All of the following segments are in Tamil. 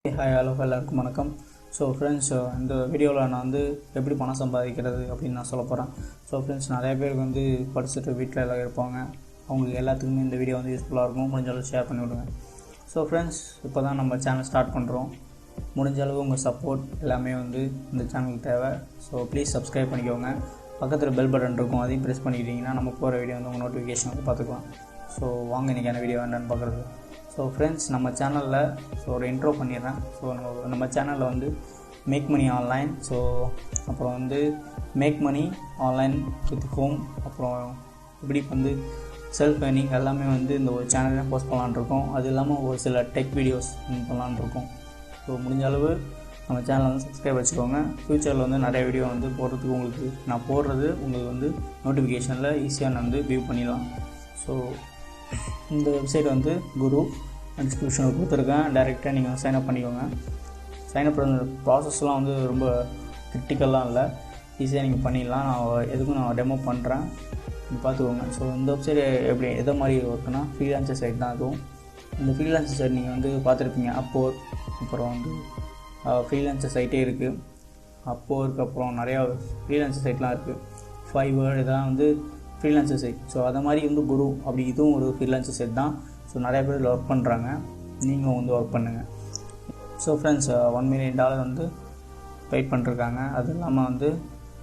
ஹாய் ஹலோ எல்லாருக்கும் வணக்கம். ஸோ ஃப்ரெண்ட்ஸ், இந்த வீடியோவில் நான் வந்து எப்படி பணம் சம்பாதிக்கிறது அப்படின்னு நான் சொல்ல போகிறேன். ஸோ ஃப்ரெண்ட்ஸ், நிறைய பேருக்கு வந்து படிச்சுட்டு வீட்டில் எல்லாம் இருப்பாங்க. அவங்களுக்கு எல்லாத்துக்குமே இந்த வீடியோ வந்து யூஸ்ஃபுல்லாக இருக்கும். முடிஞ்ச அளவு ஷேர் பண்ணி விடுங்க. ஸோ ஃப்ரெண்ட்ஸ், இப்போ தான் நம்ம சேனல் ஸ்டார்ட் பண்ணுறோம். முடிஞ்ச அளவு உங்கள் சப்போர்ட் எல்லாமே வந்து இந்த சேனலுக்கு தேவை. ஸோ ப்ளீஸ் சப்ஸ்கிரைப் பண்ணிக்கோங்க. பக்கத்தில் பெல் பட்டன் இருக்கும், அதையும் ப்ரெஸ் பண்ணிக்கிட்டிங்கன்னா நம்ம போகிற வீடியோ வந்து உங்கள் நோட்டிஃபிகேஷன் வந்து பார்த்துக்கலாம். ஸோ வாங்க இன்றைக்கான வீடியோ என்னென்னு பார்க்குறது. ஸோ ஃப்ரெண்ட்ஸ், நம்ம சேனலில் ஒரு இன்ட்ரோ பண்ணிடுறேன். ஸோ நம்ம சேனலில் வந்து மேக் மணி ஆன்லைன், ஸோ அப்புறம் வந்து make money online with home, அப்புறம் இப்படி வந்து செல்ஃப் ஏர்னிங் எல்லாமே வந்து இந்த ஒரு சேனலில் போஸ்ட் பண்ணலான்ருக்கோம். அது இல்லாமல் ஒரு சில டெக் வீடியோஸ் பண்ணலான்ருக்கோம். ஸோ முடிஞ்ச அளவு நம்ம சேனலை வந்து சப்ஸ்கிரைப் வச்சுக்கோங்க. ஃப்யூச்சரில் வந்து நிறைய வீடியோ வந்து போடுறதுக்கு உங்களுக்கு நான் போடுறது உங்களுக்கு வந்து நோட்டிஃபிகேஷனில் ஈஸியாக நான் வந்து வியூ பண்ணிடலாம். ஸோ இந்த வெப்சைட் வந்து குரு டிஸ்கிரிப்ஷனில் கொடுத்துருக்கேன். டைரெக்டாக நீங்கள் சைன்அப் பண்ணிக்கோங்க. சைன்அப் பண்ணுற ப்ராசஸ்லாம் வந்து ரொம்ப கிரிட்டிக்கல்லாம் இல்லை, ஈஸியாக நீங்கள் பண்ணிடலாம். நான் டெமோ பண்ணுறேன், நீங்கள் பார்த்துக்கோங்க. ஸோ இந்த வெப்சைட் எதை மாதிரி ஒர்க்குன்னா ஃப்ரீலான்சர் சைட் தான். அதுவும் இந்த ஃப்ரீலான்சர் சைட் நீங்கள் வந்து பார்த்துருப்பீங்க. அப்போர்க், அப்புறம் வந்து ஃப்ரீலான்சர் சைட்டே இருக்குது. அப்போர்க் அப்புறம் நிறையா ஃப்ரீலான்சர் சைட்லாம் இருக்குது. ஃபைவர், இதெல்லாம் வந்து ஃப்ரீலான்சர் சைட். ஸோ அதை மாதிரி வந்து குரு அப்படி இதுவும் ஒரு ஃப்ரீலான்சர் சைட் தான். ஸோ நிறைய பேர் இதில் ஒர்க் பண்ணுறாங்க, நீங்களும் வந்து ஒர்க் பண்ணுங்கள். ஸோ ஃப்ரெண்ட்ஸ், $1 million வந்து பெய்ட் பண்ணிருக்காங்க. அது இல்லாமல் வந்து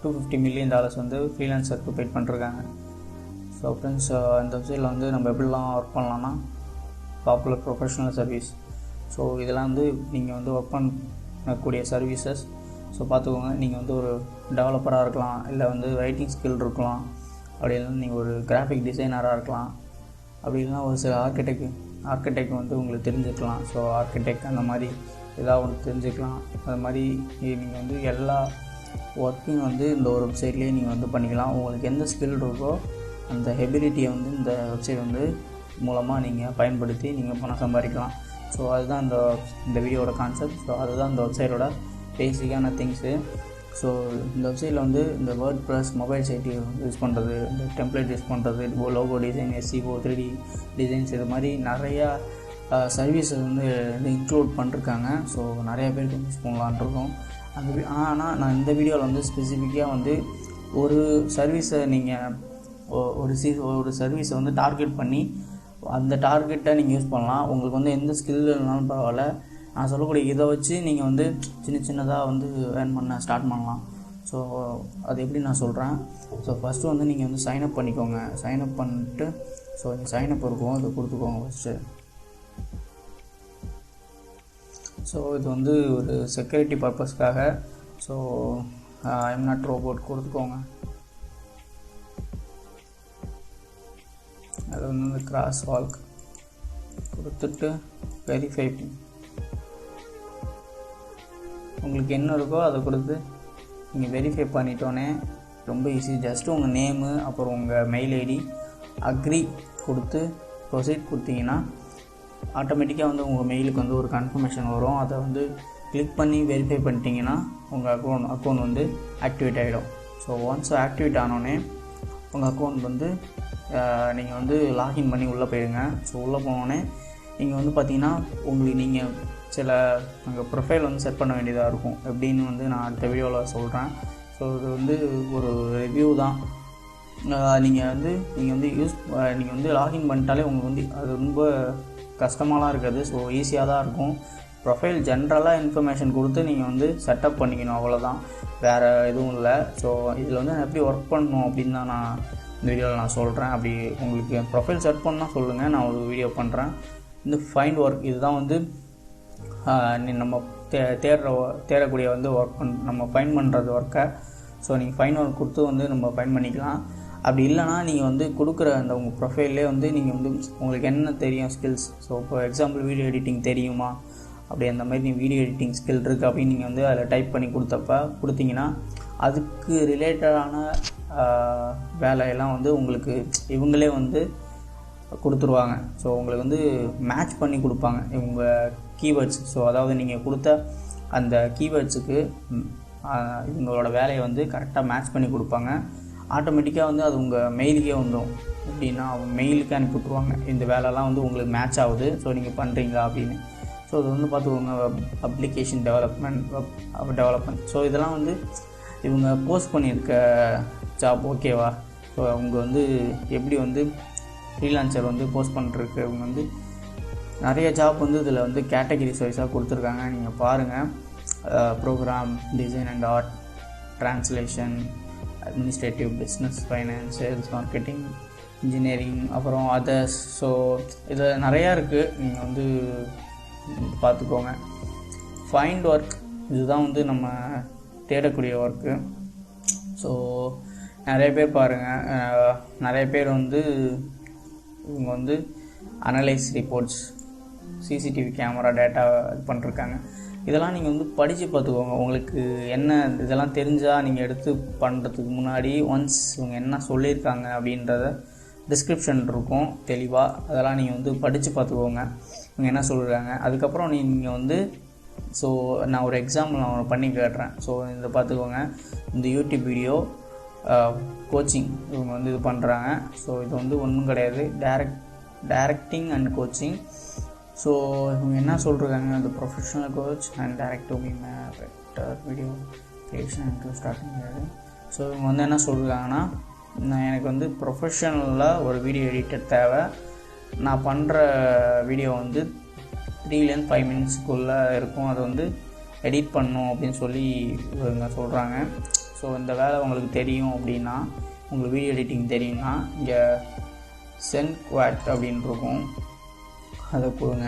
$250 million வந்து ஃப்ரீலான்சருக்கு பெய்ட் பண்ணிருக்காங்க. ஸோ ஃப்ரெண்ட்ஸ், இந்த வெப்சைட்டில் வந்து நம்ம எப்படிலாம் ஒர்க் பண்ணலான்னா பாப்புலர் ப்ரொஃபஷனல் சர்வீஸ். ஸோ இதெல்லாம் வந்து நீங்கள் வந்து ஒர்க் பண்ணக்கூடிய சர்வீசஸ். ஸோ பார்த்துக்கோங்க, நீங்கள் வந்து ஒரு டெவலப்பராக இருக்கலாம், இல்லை வந்து ரைட்டிங் ஸ்கில் இருக்கலாம், அப்படி இல்லைன்னா நீங்கள் ஒரு கிராஃபிக் டிசைனராக இருக்கலாம், அப்படி இல்லைனா ஒரு சில ஆர்கிடெக்ட் வந்து உங்களுக்கு தெரிஞ்சுக்கலாம். ஸோ ஆர்கிடெக்ட் அந்த மாதிரி ஏதாவது ஒன்று தெரிஞ்சுக்கலாம். அது மாதிரி நீங்கள் வந்து எல்லா ஒர்க்கையும் வந்து இந்த ஒரு வெப்சைட்லேயே நீங்கள் வந்து பண்ணிக்கலாம். உங்களுக்கு எந்த ஸ்கில் இருக்கோ அந்த எபிலிட்டியை வந்து இந்த வெப்சைட் வந்து மூலமாக நீங்கள் பயன்படுத்தி நீங்கள் பணம் சம்பாதிக்கலாம். ஸோ அதுதான் இந்த வீடியோட கான்செப்ட். ஸோ அதுதான் இந்த வெப்சைட்டோட பேசிக்கான திங்ஸு. ஸோ இந்த வெப்சைட்டில் வந்து இந்த WordPress mobile site use பண்ணுறது, இந்த டெம்ப்ளேட் யூஸ் பண்ணுறது, logo design, SEO, 3D designs, இது மாதிரி நிறையா சர்வீஸை வந்து இன்க்ளூட் பண்ணிருக்காங்க. ஸோ நிறையா பேருக்கு யூஸ் பண்ணலான்ருக்கோம். ஆனால் நான் இந்த வீடியோவில் வந்து ஸ்பெசிஃபிக்காக வந்து ஒரு சர்வீஸை நீங்கள் ஒரு சர்வீஸை வந்து டார்கெட் பண்ணி அந்த டார்கெட்டை நீங்கள் யூஸ் பண்ணலாம். உங்களுக்கு வந்து எந்த ஸ்கில் இல்லைனாலும் பரவாயில்ல, நான் சொல்லக்கூடிய இதை வச்சு நீங்கள் வந்து சின்னதாக வந்து ஏர்ன் பண்ண ஸ்டார்ட் பண்ணலாம். ஸோ அது எப்படி நான் சொல்கிறேன். ஸோ ஃபஸ்ட்டு வந்து நீங்கள் வந்து சைன்அப் பண்ணிக்கோங்க. சைன்அப் பண்ணிட்டு ஸோ நீங்கள் சைன்அப் இருக்கும், அதை கொடுத்துக்கோங்க ஃபஸ்ட்டு. ஸோ இது வந்து ஒரு செக்யூரிட்டி பர்பஸ்க்காக. ஸோ ஐம் நாட் ரோபோட் கொடுத்துக்கோங்க. அது வந்து கிராஸ் வால்க் கொடுத்துட்டு வெரிஃபை உங்களுக்கு என்ன இருக்கோ அதை கொடுத்து நீங்கள் வெரிஃபை பண்ணிட்டோன்னே ரொம்ப ஈஸி. ஜஸ்ட்டு உங்கள் நேமு, அப்புறம் உங்கள் மெயில் ஐடி, அக்ரி கொடுத்து ப்ரொசீட் கொடுத்தீங்கன்னா ஆட்டோமேட்டிக்காக வந்து உங்கள் மெயிலுக்கு வந்து ஒரு கன்ஃபர்மேஷன் வரும். அதை வந்து கிளிக் பண்ணி வெரிஃபை பண்ணிட்டீங்கன்னா உங்கள் அக்கௌண்ட் வந்து ஆக்டிவேட் ஆகிடும். ஸோ ஒன்ஸ் ஆக்டிவேட் ஆனோடனே உங்கள் அக்கௌண்ட் வந்து நீங்கள் வந்து லாகின் பண்ணி உள்ளே போயிடுங்க. ஸோ உள்ளே போனோடனே நீங்கள் வந்து பார்த்தீங்கன்னா உங்களுக்கு நீங்கள் சில உங்கள் ப்ரொஃபைல் வந்து செட் பண்ண வேண்டியதாக இருக்கும். எப்படின்னு வந்து நான் அடுத்த வீடியோவில் சொல்கிறேன். ஸோ இது வந்து ஒரு ரிவ்யூ தான். நீங்கள் வந்து லாகின் பண்ணிட்டாலே உங்களுக்கு வந்து அது ரொம்ப கஷ்டமாலாம் இருக்காது. ஸோ ஈஸியாக தான் இருக்கும். ப்ரொஃபைல் ஜென்ரலாக இன்ஃபர்மேஷன் கொடுத்து நீங்கள் வந்து செட்டப் பண்ணிக்கணும், அவ்வளோதான், வேறு எதுவும் இல்லை. ஸோ இதில் வந்து எப்படி ஒர்க் பண்ணணும் அப்படின்னு தான் நான் இந்த வீடியோவில் நான் சொல்கிறேன். அப்படி உங்களுக்கு ப்ரொஃபைல் செட் பண்ணால் சொல்லுங்கள், நான் ஒரு வீடியோ பண்ணுறேன். இந்த ஃபைண்ட் ஒர்க் இதுதான் வந்து நம்ம தேடக்கூடிய வந்து நம்ம ஃபைண்ட் பண்ணுறது ஒர்க்கை. ஸோ நீங்கள் ஃபைண்ட் ஒர்க் கொடுத்து வந்து நம்ம ஃபைண்ட் பண்ணிக்கலாம். அப்படி இல்லைனா நீங்கள் வந்து கொடுக்குற அந்த உங்கள் ப்ரொஃபைல்லே வந்து நீங்கள் வந்து உங்களுக்கு என்ன தெரியும் ஸ்கில்ஸ். ஸோ இப்போ எக்ஸாம்பிள் வீடியோ எடிட்டிங் தெரியுமா, அப்படி அந்த மாதிரி நீங்கள் வீடியோ எடிட்டிங் ஸ்கில் இருக்குது அப்படின்னு நீங்கள் வந்து அதில் டைப் பண்ணி கொடுத்தீங்கன்னா அதுக்கு ரிலேட்டடான வேலையெல்லாம் வந்து உங்களுக்கு இவங்களே வந்து கொடுத்துருவாங்க. ஸோ உங்களுக்கு வந்து மேட்ச் பண்ணி கொடுப்பாங்க இவங்க கீவேர்ட்ஸ். ஸோ அதாவது நீங்கள் கொடுத்த அந்த கீவேர்ட்ஸுக்கு இவங்களோட வேலையை வந்து கரெக்டாக மேட்ச் பண்ணி கொடுப்பாங்க. ஆட்டோமேட்டிக்காக வந்து அது உங்கள் மெயிலுக்கே வந்துடும். எப்படின்னா அவங்க மெயிலுக்கு அனுப்பி விட்ருவாங்க, இந்த வேலைலாம் வந்து உங்களுக்கு மேட்ச் ஆகுது, ஸோ நீங்கள் பண்ணுறீங்களா அப்படின்னு. ஸோ இது வந்து பார்த்துக்கோங்க, வெப் அப்ளிகேஷன் டெவலப்மெண்ட். ஸோ இதெல்லாம் வந்து இவங்க போஸ்ட் பண்ணியிருக்க ஜாப், ஓகேவா? ஸோ அவங்க வந்து எப்படி வந்து ஃப்ரீலான்சர் வந்து போஸ்ட் பண்ணிருக்கு, இவங்க வந்து நிறைய ஜாப் வந்து இதில் வந்து கேட்டகரிஸ் வைஸாக கொடுத்துருக்காங்க. நீங்கள் பாருங்கள், program, design and art, translation, administrative, business, finance, sales, marketing, engineering, அப்புறம் அதர்ஸ். ஸோ இதில் நிறையா இருக்குது, நீங்கள் வந்து பார்த்துக்கோங்க. ஃபைண்ட் ஒர்க், இதுதான் வந்து நம்ம தேடக்கூடிய ஒர்க்கு. ஸோ நிறைய பேர் பாருங்கள், நிறைய பேர் வந்து இவங்க வந்து analyse reports, CCTV camera data இது பண்ணிருக்காங்க. இதெல்லாம் நீங்கள் வந்து படித்து பார்த்துக்கோங்க. உங்களுக்கு என்ன இதெல்லாம் தெரிஞ்சால் நீங்கள் எடுத்து பண்ணுறதுக்கு முன்னாடி ஒன்ஸ் இவங்க என்ன சொல்லியிருக்காங்க அப்படின்றத டிஸ்கிரிப்ஷன் இருக்கும் தெளிவாக, அதெல்லாம் நீங்கள் வந்து படித்து பார்த்துக்கோங்க இவங்க என்ன சொல்கிறாங்க. அதுக்கப்புறம் நீங்கள் வந்து ஸோ நான் ஒரு எக்ஸாம்பிள் நான் பண்ணி கேட்டுறேன். ஸோ இதை பார்த்துக்கோங்க, இந்த யூடியூப் வீடியோ கோச்சிங் இவங்க வந்து இது பண்ணுறாங்க. ஸோ இது வந்து ஒன்றும் கிடையாது, டைரக்டிங் அண்ட் கோச்சிங். ஸோ இவங்க என்ன சொல்கிறாங்க, அந்த professional coach and directive video creation and starting. So இவங்க வந்து என்ன சொல்கிறாங்கன்னா, எனக்கு வந்து ப்ரொஃபஷனலாக ஒரு வீடியோ எடிட்டர் தேவை, நான் பண்ணுற வீடியோ வந்து 3-5 மினிட்ஸ்க்குள்ளே இருக்கும், அதை வந்து எடிட் பண்ணணும் அப்படின்னு சொல்லி இவங்க சொல்கிறாங்க. ஸோ இந்த வேலை உங்களுக்கு தெரியும் அப்படின்னா, உங்களுக்கு வீடியோ எடிட்டிங் தெரியும்னா இங்கே சென்ட் குவாட் அப்படின்னு இருக்கும், அதை கொடுங்க.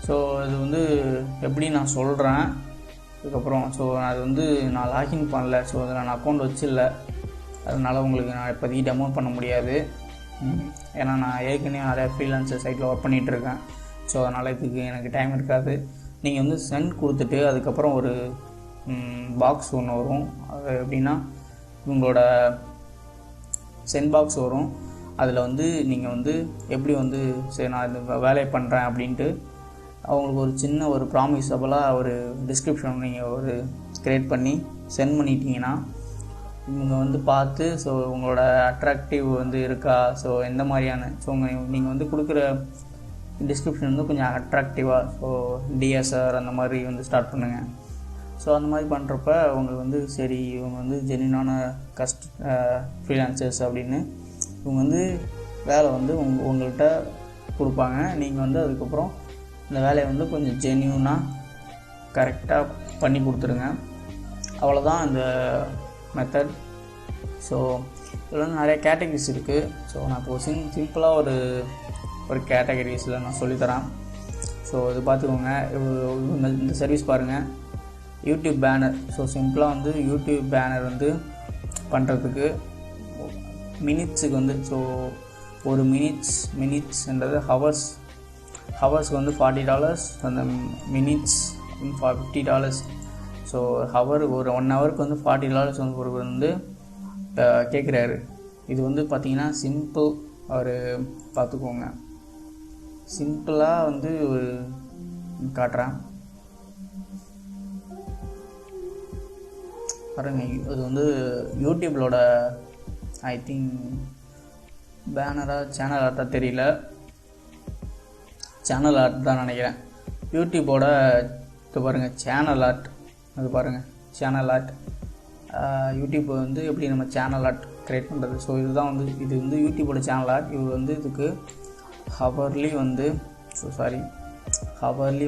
ஸோ இது வந்து எப்படி நான் சொல்கிறேன் அதுக்கப்புறம். ஸோ அது வந்து நான் லாகின் பண்ணல, ஸோ அதில் நான் அக்கௌண்ட் வச்சில்ல, அதனால் உங்களுக்கு நான் இப்போதைக்கு டெமோ பண்ண முடியாது. ஏன்னா நான் ஏற்கனவே நிறையா ஃப்ரீலான்சர் சைட்டில் ஒர்க் பண்ணிகிட்ருக்கேன். ஸோ அதனால் இதுக்கு எனக்கு டைம் இருக்காது. நீங்கள் வந்து சென்ட் கொடுத்துட்டு அதுக்கப்புறம் ஒரு பாக்ஸ் ஒன்று வரும், அது எப்படின்னா உங்களோட சென்ட் பாக்ஸ் வரும். அதில் வந்து நீங்கள் வந்து எப்படி வந்து சரி நான் இந்த வேலையை பண்ணுறேன் அப்படின்ட்டு அவங்களுக்கு ஒரு சின்ன ஒரு ப்ராமிஸபிளாக ஒரு டிஸ்கிரிப்ஷன் நீங்கள் ஒரு க்ரியேட் பண்ணி சென்ட் பண்ணிட்டீங்கன்னா இவங்க வந்து பார்த்து, ஸோ உங்களோட அட்ராக்டிவ் வந்து இருக்கா, ஸோ எந்த மாதிரியான, ஸோ நீங்கள் வந்து கொடுக்குற டிஸ்கிரிப்ஷன் வந்து கொஞ்சம் அட்ராக்டிவாக, ஸோ டிஎஸ்ஆர் அந்த மாதிரி வந்து ஸ்டார்ட் பண்ணுங்கள். ஸோ அந்த மாதிரி பண்ணுறப்ப உங்களுக்கு வந்து சரி இவங்க வந்து ஜென்யூனான ஃப்ரீலான்சர்ஸ் அப்படின்னு இவங்க வந்து வேலை வந்து உங்கள்கிட்ட கொடுப்பாங்க. நீங்கள் வந்து அதுக்கப்புறம் இந்த வேலையை வந்து கொஞ்சம் ஜென்யூனாக கரெக்டாக பண்ணி கொடுத்துருங்க. அவ்வளோதான் இந்த மெத்தட். ஸோ இதில் வந்து நிறைய கேட்டகரிஸ் இருக்குது. ஸோ நான் இப்போ சிம்பிளாக ஒரு கேட்டகரிஸில் நான் சொல்லித்தரேன். ஸோ இது பார்த்துக்கோங்க, இந்த சர்வீஸ் பாருங்கள், யூடியூப் பேனர். ஸோ சிம்பிளாக வந்து யூடியூப் பேனர் வந்து பண்ணுறதுக்கு மினிட்ஸுக்கு வந்து, ஸோ ஒரு மினிட்ஸ்ன்றது ஹவர்ஸ்க்கு வந்து $40, அந்த மினிட்ஸ் $50. ஸோ ஒரு 1 ஹவருக்கு வந்து $40 வந்து ஒருவர் வந்து கேட்குறாரு. இது வந்து பார்த்திங்கன்னா சிம்பிள், அவர் பார்த்துக்கோங்க, சிம்பிளாக வந்து காட்டுறேன் பாருங்க. அது வந்து யூடியூப்லோட ஐ திங்க் பேனராக சேனல் ஆர்ட்டாக தெரியல, சேனல் ஆர்ட் தான் நினைக்கிறேன். யூடியூப்போட இது பாருங்கள் சேனல் ஆர்ட், அது பாருங்கள் சேனல் ஆர்ட். யூடியூப் வந்து எப்படி நம்ம சேனல் ஆர்ட் க்ரியேட் பண்ணுறது. ஸோ இதுதான் வந்து இது வந்து யூடியூப்போட சேனல் ஆர்ட். இவர் வந்து இதுக்கு ஹவர்லி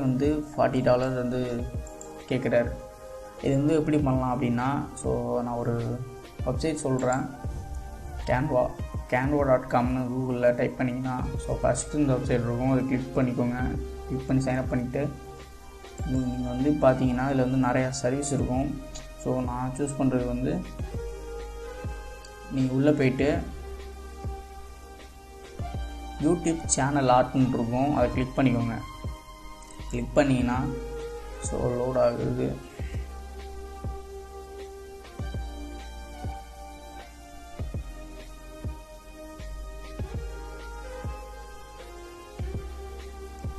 வந்து $40 வந்து கேட்குறாரு. இது வந்து எப்படி பண்ணலாம் அப்படின்னா, ஸோ நான் ஒரு வெப்சைட் சொல்கிறேன், canva.comனு கூகுளில் டைப் பண்ணிங்கன்னா ஸோ ஃபஸ்ட்டு இந்த வெப்சைட் இருக்கும், அதை கிளிக் பண்ணிக்கோங்க. கிளிக் பண்ணி சைன்அப் பண்ணிவிட்டு நீங்கள் வந்து பார்த்தீங்கன்னா இதில் வந்து நிறையா சர்வீஸ் இருக்கும். ஸோ நான் சூஸ் பண்ணுறது வந்து நீங்கள் உள்ளே போயிட்டு யூடியூப் சேனல் ஆர்ட்னு இருக்கும், அதை கிளிக் பண்ணிக்கோங்க. கிளிக் பண்ணிங்கன்னா ஸோ லோட் ஆகுது.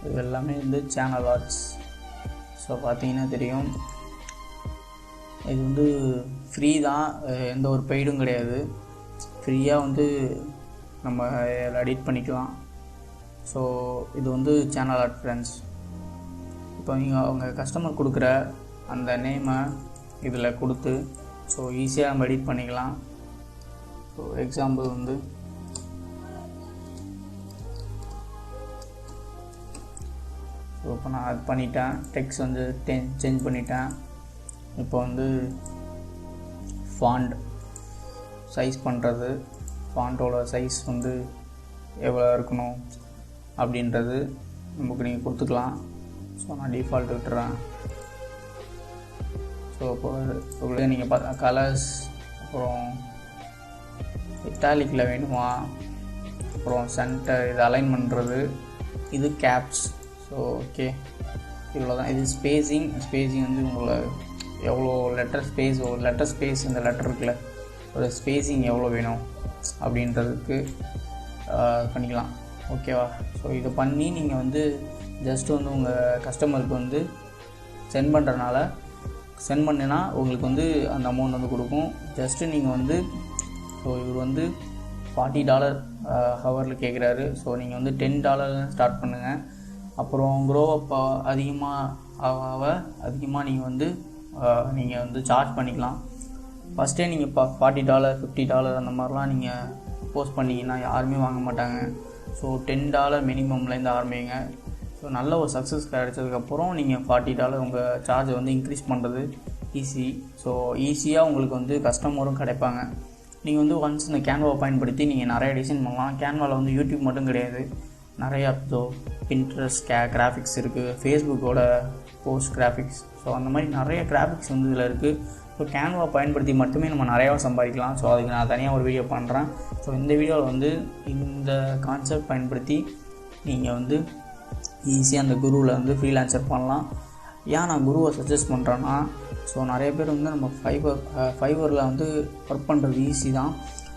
இது எல்லாமே வந்து சேனல் ஆர்ட்ஸ். ஸோ பார்த்தீங்கன்னா தெரியும், இது வந்து ஃப்ரீ தான், எந்த ஒரு பெய்டும் கிடையாது. ஃப்ரீயாக வந்து நம்ம எடிட் பண்ணிக்கலாம். ஸோ இது வந்து சேனல் ஆட் ஃப்ரெண்ட்ஸ். இப்போ நீங்கள் அவங்க கஸ்டமர் கொடுக்குற அந்த நேமை இதில் கொடுத்து ஸோ ஈஸியாக நம்ம எடிட் பண்ணிக்கலாம். ஸோ எக்ஸாம்பிள் வந்து ஸோ இப்போ நான் அது பண்ணிட்டேன், டெக்ஸ்ட் வந்து சேஞ்ச் பண்ணிட்டேன். இப்போ வந்து ஃபாண்ட் சைஸ் பண்ணுறது, ஃபாண்ட்டோட சைஸ் வந்து எவ்வளோ இருக்கணும் அப்படின்றது நமக்கு நீங்கள் கொடுத்துக்கலாம். ஸோ நான் டிஃபால்ட் விட்டுறேன். ஸோ இப்போ நீங்கள் பார்த்தா கலர்ஸ், அப்புறம் இட்டாலிக்கில் வேணுமா, அப்புறம் சென்டர், இது அலைன் பண்ணுறது, இது கேப்ஸ். ஸோ ஓகே, இவ்வளோ தான். இது ஸ்பேஸிங் வந்து உங்களை எவ்வளோ லெட்டர் ஸ்பேஸ் இந்த லெட்டர் இருக்குல்ல, ஒரு ஸ்பேஸிங் எவ்வளோ வேணும் அப்படின்றதுக்கு பண்ணிக்கலாம். ஓகேவா? ஸோ இதை பண்ணி நீங்கள் வந்து ஜஸ்ட் வந்து உங்கள் கஸ்டமருக்கு வந்து சென்ட் பண்ணினா உங்களுக்கு வந்து அந்த அமௌண்ட் வந்து கொடுக்கும். ஜஸ்ட்டு நீங்கள் வந்து ஸோ இவர் வந்து $40 ஹவரில் கேட்குறாரு. ஸோ நீங்கள் வந்து $10 ஸ்டார்ட் பண்ணுங்கள். அப்புறம் க்ரோஅப் அதிகமாக நீங்கள் வந்து சார்ஜ் பண்ணிக்கலாம். ஃபஸ்ட்டே நீங்கள் $40 $50 அந்த மாதிரிலாம் நீங்கள் போஸ்ட் பண்ணிங்கன்னா யாருமே வாங்க மாட்டாங்க. ஸோ $10 மினிமம்லேருந்து ஆரம்பிங்க. ஸோ நல்ல ஒரு சக்ஸஸ் கிடைச்சதுக்கப்புறம் நீங்கள் $40 உங்கள் சார்ஜை வந்து இன்க்ரீஸ் பண்ணுறது ஈஸி. ஸோ ஈஸியாக உங்களுக்கு வந்து கஸ்டமரும் கிடைப்பாங்க. நீங்கள் வந்து ஒன்ஸ் இந்த கேன்வாவை பயன்படுத்தி நீங்கள் நிறைய டிசைன் பண்ணலாம். கேன்வாவில் வந்து யூடியூப் மட்டும் கிடையாது, நிறையா பின்ட்ரெஸ்ட் கிராஃபிக்ஸ் இருக்குது, ஃபேஸ்புக்கோட போஸ்ட் கிராஃபிக்ஸ், ஸோ அந்த மாதிரி நிறைய கிராஃபிக்ஸ் வந்து இதில் இருக்குது. ஸோ கேன்வா பயன்படுத்தி மட்டுமே நம்ம நிறையா சம்பாதிக்கலாம். ஸோ அதுக்கு நான் தனியாக ஒரு வீடியோ பண்ணுறேன். ஸோ இந்த வீடியோவில் வந்து இந்த கான்செப்ட் பயன்படுத்தி நீங்கள் வந்து ஈஸியாக அந்த குருவில் வந்து ஃப்ரீலான்சர் பண்ணலாம். ஏன் நான் குருவை சஜஸ்ட் பண்ணுறேன்னா, ஸோ நிறைய பேர் வந்து நம்ம ஃபைவரில் வந்து ஒர்க் பண்ணுறது ஈஸி தான்.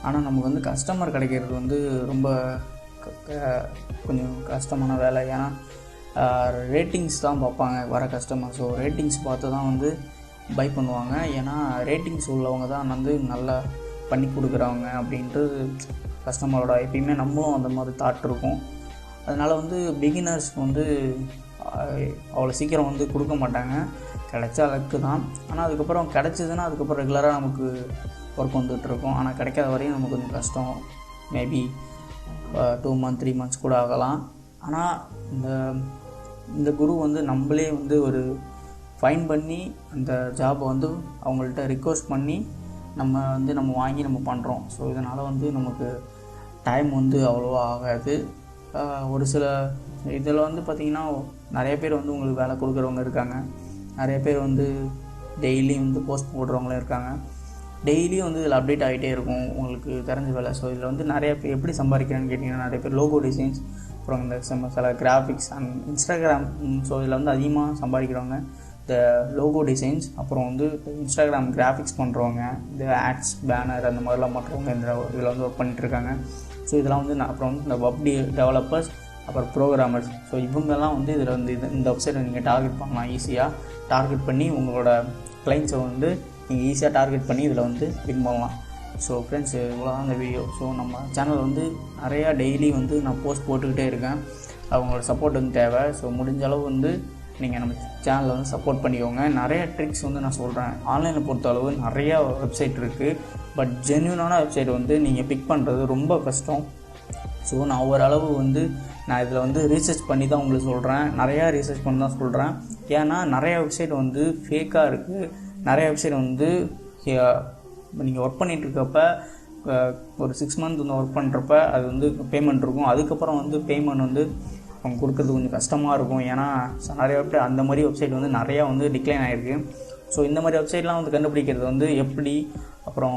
ஆனால் நமக்கு வந்து கஸ்டமர் கிடைக்கிறது வந்து ரொம்ப கொஞ்சம் கஷ்டமான வேலை. ஏன்னா ரேட்டிங்ஸ் தான் பார்ப்பாங்க வர கஸ்டமர். ஸோ ரேட்டிங்ஸ் பார்த்து தான் வந்து பை பண்ணுவாங்க. ஏன்னா ரேட்டிங்ஸ் உள்ளவங்க தான் வந்து நல்லா பண்ணி கொடுக்குறவங்க அப்படின்ட்டு கஸ்டமரோட எப்பயுமே நம்மளும் அந்த மாதிரி தாட் இருக்கும். அதனால் வந்து பிகினர்ஸ் வந்து அவ்வளோ சீக்கிரம் வந்து கொடுக்க மாட்டாங்க. கிடைச்ச அளவுக்கு தான். ஆனால் அதுக்கப்புறம் கிடச்சிதுன்னா அதுக்கப்புறம் ரெகுலராக நமக்கு ஒர்க் வந்துகிட்ருக்கோம். ஆனால் கிடைக்காத வரையும் நமக்கு கொஞ்சம் கஷ்டம். மேபி 2 months 3 months கூட ஆகலாம். ஆனால் இந்த குரு வந்து நம்மளே வந்து ஒரு ஃபைன் பண்ணி அந்த ஜாபை வந்து அவங்கள்ட்ட ரிக்வெஸ்ட் பண்ணி நம்ம வாங்கி நம்ம பண்ணுறோம். ஸோ இதனால் வந்து நமக்கு டைம் வந்து அவ்வளோவா ஆகாது. ஒரு சில இதில் வந்து பார்த்திங்கன்னா நிறைய பேர் வந்து உங்களுக்கு வேலை கொடுக்குறவங்க இருக்காங்க. நிறைய பேர் வந்து டெய்லி வந்து போஸ்ட் போடுறவங்களும் இருக்காங்க. டெய்லியும் வந்து இதில் அப்டேட் ஆகிட்டே இருக்கும் உங்களுக்கு தெரிஞ்ச வேலை. ஸோ இதில் வந்து நிறைய பேர் எப்படி சம்பாதிக்கிறேன்னு கேட்டிங்கன்னா, நிறைய பேர் லோகோ டிசைன்ஸ், அப்புறம் இந்த சில கிராஃபிக்ஸ் அண்ட் இன்ஸ்டாகிராம். ஸோ இதில் வந்து அதிகமாக சம்பாதிக்கிறவங்க இந்த லோகோ டிசைன்ஸ், அப்புறம் வந்து இன்ஸ்டாகிராம் கிராஃபிக்ஸ் பண்ணுறவங்க, இந்த ஆட்ஸ் பேனர் அந்த மாதிரிலாம் பண்ணுறவங்க இதில் வந்து ஒர்க் பண்ணிகிட்ருக்காங்க. ஸோ இதெல்லாம் வந்து அப்புறம் வந்து இந்த வெப் டெவலப்பர்ஸ், அப்புறம் ப்ரோக்ராமர்ஸ். ஸோ இவங்கெல்லாம் வந்து இதில் வந்து இந்த வெப்சைட்டை நீங்கள் டார்கெட் பண்ணலாம். ஈஸியாக டார்கெட் பண்ணி உங்களோட கிளைண்ட்ஸை வந்து நீங்கள் ஈஸியாக டார்கெட் பண்ணி இதில் வந்து வின் பண்ணலாம். ஸோ ஃப்ரெண்ட்ஸ், இவ்வளோ தான் இந்த வீடியோ. ஸோ நம்ம சேனல் வந்து நிறையா டெய்லி வந்து நான் போஸ்ட் போட்டுக்கிட்டே இருக்கேன். அவங்களோட சப்போர்ட் வந்து தேவை. ஸோ முடிஞ்ச அளவு வந்து நீங்கள் நம்ம சேனலில் வந்து சப்போர்ட் பண்ணிக்கோங்க. நிறைய ட்ரிக்ஸ் வந்து நான் சொல்கிறேன். ஆன்லைனில் பொறுத்தளவு நிறையா வெப்சைட் இருக்குது. பட் ஜென்யூனான வெப்சைட் வந்து நீங்கள் பிக் பண்ணுறது ரொம்ப கஷ்டம். ஸோ நான் ஓரளவு வந்து நான் இதில் வந்து ரீசர்ச் பண்ணி தான் உங்களுக்கு சொல்கிறேன். நிறையா ரீசர்ச் பண்ணி தான் சொல்கிறேன். ஏன்னா நிறையா வெப்சைட் வந்து ஃபேக்காக இருக்குது. நிறைய வெப்சைட் வந்து நீங்கள் ஒர்க் பண்ணிகிட்ருக்கப்ப ஒரு 6 months வந்து ஒர்க் பண்ணுறப்ப அது வந்து பேமெண்ட் இருக்கும். அதுக்கப்புறம் வந்து பேமெண்ட் வந்து அவங்க கொடுக்குறது கொஞ்சம் கஷ்டமாக இருக்கும். ஏன்னா நிறைய அந்த மாதிரி வெப்சைட் வந்து நிறையா வந்து டிக்ளைன் ஆகிருக்கு. ஸோ இந்த மாதிரி வெப்சைட்லாம் வந்து கண்டுபிடிக்கிறது வந்து எப்படி, அப்புறம்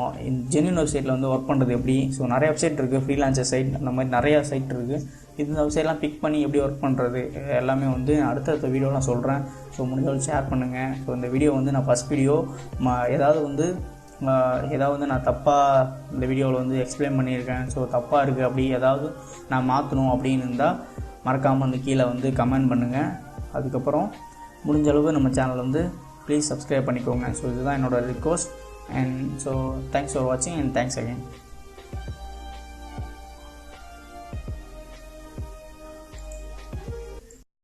ஜென்யூன் வெப்சைட்டில் வந்து ஒர்க் பண்ணுறது எப்படி. ஸோ நிறைய வெப்சைட் இருக்குது, ஃப்ரீலான்சர் சைட், அந்த மாதிரி நிறையா சைட் இருக்குது. இந்த வெப்சைட்லாம் பிக் பண்ணி எப்படி ஒர்க் பண்ணுறது எல்லாமே வந்து அடுத்தடுத்த வீடியோலாம் சொல்கிறேன். ஸோ முடிஞ்சாலும் ஷேர் பண்ணுங்கள். ஸோ இந்த வீடியோ வந்து நான் ஃபஸ்ட் வீடியோ ஏதாவது வந்து நான் தப்பாக இந்த வீடியோவில் வந்து எக்ஸ்பிளைன் பண்ணியிருக்கேன், ஸோ தப்பாக இருக்குது அப்படி ஏதாவது நான் மாற்றணும் அப்படின்னு இருந்தால் மறக்காமல் வந்து கீழே வந்து கமெண்ட் பண்ணுங்கள். அதுக்கப்புறம் முடிஞ்ச அளவு நம்ம சேனல் வந்து ப்ளீஸ் சப்ஸ்கிரைப் பண்ணிக்கோங்க. ஸோ இதுதான் என்னோடய request. And so thanks for வாட்சிங் அண்ட் தேங்க்ஸ் அகைன்.